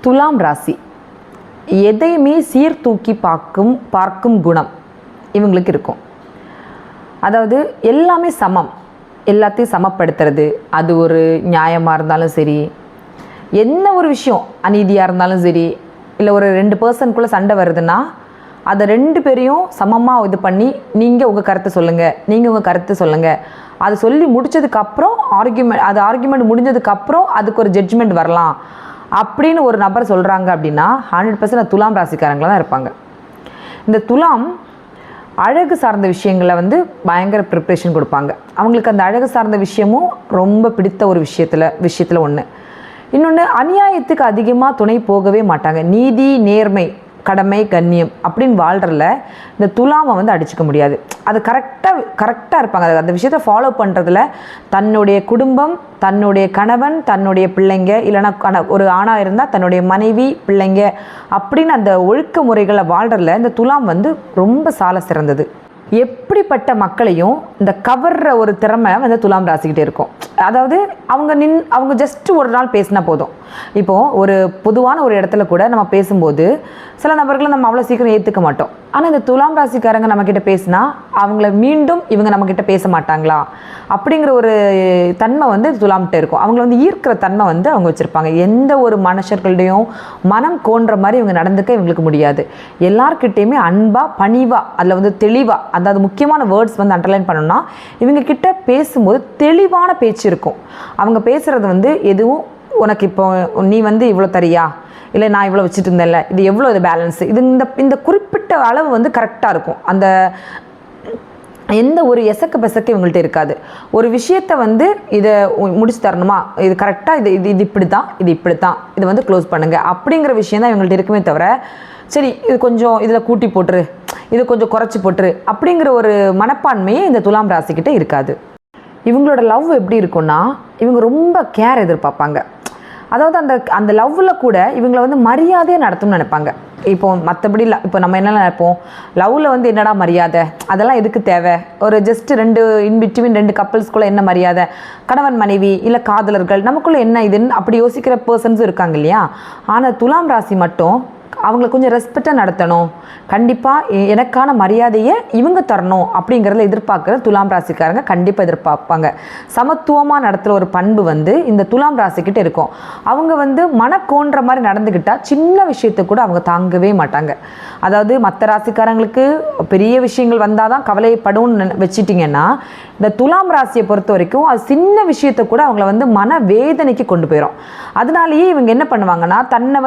துலாம் ராசி எதையுமே சீர்தூக்கி பார்க்கும் குணம் இவங்களுக்கு இருக்கும். அதாவது எல்லாமே சமம், எல்லாத்தையும் சமப்படுத்துறது. அது ஒரு நியாயமாக இருந்தாலும் சரி, என்ன ஒரு விஷயம் அநீதியாக இருந்தாலும் சரி, இல்லை ஒரு 2 பர்சனுக்குள்ளே சண்டை வருதுன்னா அதை 2 பேரையும் சமமாக இது பண்ணி நீங்கள் உங்கள் கருத்தை சொல்லுங்கள், நீங்கள் உங்கள் கருத்தை சொல்லுங்கள். அது சொல்லி முடித்ததுக்கப்புறம் ஆர்கியூமெண்ட் முடிஞ்சதுக்கப்புறம் அதுக்கு ஒரு ஜட்ஜ்மெண்ட் வரலாம் அப்படின்னு ஒரு நபர் சொல்கிறாங்க அப்படின்னா 100% துலாம் ராசிக்காரங்களாக தான் இருப்பாங்க. இந்த துலாம் அழகு சார்ந்த விஷயங்களை பயங்கர ப்ரிப்ரேஷன் கொடுப்பாங்க. அவங்களுக்கு அந்த அழகு சார்ந்த விஷயமும் ரொம்ப பிடித்த ஒரு விஷயத்தில் ஒன்று. இன்னொன்று, அநியாயத்துக்கு அதிகமாக துணை போகவே மாட்டாங்க. நீதி, நேர்மை, கடமை, கண்ணியம் அப்படின்னு வாழ்கிறதுல இந்த துலாமை அடிச்சுக்க முடியாது. அது கரெக்டாக இருப்பாங்க. அந்த விஷயத்தை ஃபாலோ பண்ணுறதுல தன்னுடைய குடும்பம், தன்னுடைய கணவன், தன்னுடைய பிள்ளைங்க, இல்லைனா ஒரு ஆணாக இருந்தால் தன்னுடைய மனைவி, பிள்ளைங்க அப்படின்னு அந்த ஒழுக்க முறைகளை வாழ்கிறதுல இந்த துலாம் ரொம்ப சால சிறந்தது. எப்படிப்பட்ட மக்களையும் இந்த கவர்ற ஒரு திறமை துலாம் ராசிக்கிட்டே இருக்கும். அதாவது அவங்க ஜஸ்ட் ஒரு நாள் பேசினா போதும். இப்போது ஒரு பொதுவான ஒரு இடத்துல கூட நம்ம பேசும்போது சில நபர்களை நம்ம அவ்வளோ சீக்கிரம் ஏற்றுக்க மாட்டோம். ஆனால் இந்த துலாம் ராசிக்காரங்க நம்மக்கிட்ட பேசினா அவங்கள மீண்டும் இவங்க நம்மக்கிட்ட பேச மாட்டாங்களா அப்படிங்கிற ஒரு தன்மை துலாம்கிட்ட இருக்கும். அவங்கள ஈர்க்கிற தன்மை அவங்க வச்சுருப்பாங்க. எந்த ஒரு மனுஷர்கள்டையும் மனம் கோன்ற மாதிரி இவங்க நடந்துக்க இவங்களுக்கு முடியாது. எல்லார்கிட்டையுமே அன்பாக, பணிவாக, அதில் தெளிவாக, அதாவது முக்கியமான வேர்ட்ஸ் அண்டர்லைன் பண்ணணும்னா இவங்க கிட்ட பேசும்போது தெளிவான பேச்சு இருக்கும். அவங்க பேசுகிறது எதுவும் உனக்கு இப்போ நீ இவ்வளோ தரியா, இல்லை நான் இவ்வளோ வச்சுட்டு இருந்தேன்ல, இது எவ்வளோ இது பேலன்ஸு, இது இந்த குறிப்பிட்ட அளவு கரெக்டாக இருக்கும். அந்த எந்த ஒரு பெசக்கு இவங்கள்ட்ட இருக்காது. ஒரு விஷயத்தை இதை முடிச்சு தரணுமா, இது கரெக்டாக, இது இப்படி தான், இது க்ளோஸ் பண்ணுங்கள் அப்படிங்கிற விஷயம் தான் இவங்கள்ட்ட இருக்குமே தவிர, சரி இது கொஞ்சம் இதில் கூட்டி போட்டுரு, இது கொஞ்சம் குறைச்சி போட்டுரு அப்படிங்கிற ஒரு மனப்பான்மையே இந்த துலாம் ராசிக்கிட்ட இருக்காது. இவங்களோட லவ் எப்படி இருக்குன்னா, இவங்க ரொம்ப கேர் எதிர்பார்ப்பாங்க. அதாவது அந்த லவ்வில் கூட இவங்களை மரியாதையாக நடத்தணும்னு நினைப்பாங்க. இப்போ மற்றபடி இப்போ நம்ம என்ன நினைப்போம், லவ்வில் என்னடா மரியாதை, அதெல்லாம் எதுக்கு தேவை, ஒரு ஜஸ்ட் 2 இன்பிட்வீன் 2 கப்பிள்ஸ்குள்ளே என்ன மரியாதை, கணவன் மனைவி இல்லை காதலர்கள் நமக்குள்ளே என்ன இதுன்னு அப்படி யோசிக்கிற பர்சன்ஸும் இருக்காங்க இல்லையா. ஆனால் துலாம் ராசி மட்டும் அவங்கள கொஞ்சம் ரெஸ்பெக்டாக நடத்தணும், கண்டிப்பாக எனக்கான மரியாதையை இவங்க தரணும் அப்படிங்கிறத எதிர்பார்க்குற துலாம் ராசிக்காரங்க கண்டிப்பாக எதிர்பார்ப்பாங்க. சமத்துவமாக நடத்துகிற ஒரு பண்பு இந்த துலாம் ராசிக்கிட்ட இருக்கும். அவங்க மனக்கோன்ற மாதிரி நடந்துக்கிட்டால் சின்ன விஷயத்தை கூட அவங்க தாங்கவே மாட்டாங்க. அதாவது மற்ற ராசிக்காரங்களுக்கு பெரிய விஷயங்கள் வந்தால் தான் கவலைப்படும்னு வச்சுட்டிங்கன்னா, இந்த துலாம் ராசியை பொறுத்த வரைக்கும் அது சின்ன விஷயத்தை கூட அவங்கள மன வேதனைக்கு கொண்டு போயிடும். அதனாலேயே இவங்க என்ன பண்ணுவாங்கன்னா, தன்னை